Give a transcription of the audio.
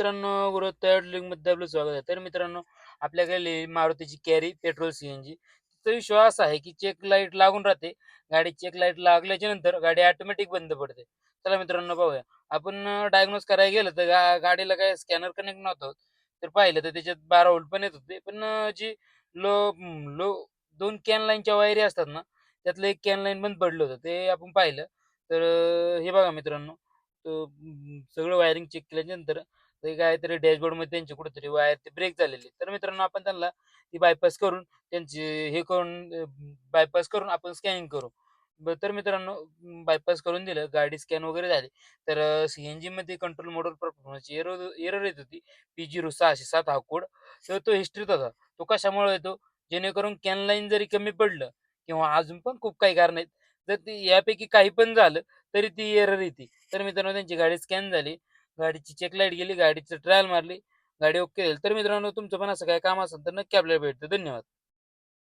मित्रांनो, ग्रोथ तयार लिंकमध्ये आपलं स्वागत आहे. तर मित्रांनो, आपल्याकडे मारुतीची कॅरी पेट्रोल सीएनजी. तिचा विषय असा आहे, की चेक लाईट लागून राहते. गाडी चेक लाईट लागल्याच्या नंतर गाडी ऑटोमॅटिक बंद पडते. चला मित्रांनो पाहूया. आपण डायग्नोज करायला गेलं तर गाडीला काय स्कॅनर कनेक्ट नव्हतं. तर पाहिलं तर त्याच्यात 12 व्होल्ट पण येत होते. पण जी लो लो 2 कॅन लाईनच्या वायरी असतात ना, त्यातलं एक कॅन लाईन बंद पडलं होतं. ते आपण पाहिलं. तर हे बघा मित्रांनो, सगळं वायरिंग चेक केल्याच्यानंतर ते काहीतरी डॅशबोर्डमध्ये त्यांची कुठेतरी वायर ते ब्रेक झालेली. तर मित्रांनो आपण त्यांना ती बायपास करून त्यांची हे करून बायपास करून आपण स्कॅनिंग करू. तर मित्रांनो बायपास करून दिलं. गाडी स्कॅन वगैरे झाली. तर सीएनजीमध्ये कंट्रोल मोडवर परफॉर्मन्सची एरर एरर येत होती. P0607 हा कोड. तर तो हिस्ट्रीत होता. तो कशामुळे येतो? जेणेकरून कॅन लाईन जरी कमी पडलं किंवा अजून पण खूप काही कारणं आहेत. जर ती यापैकी काही पण झालं, तरी ती एरर येते. तर मित्रांनो त्यांची गाडी स्कॅन झाली. गाडीची चेक लाईट गेली. गाडीची ट्रायल मारली. गाडी ओके झाली. तर मित्रांनो तुमचं पण असं काही काम असेल तर नक्की आपल्याला भेटतं. धन्यवाद.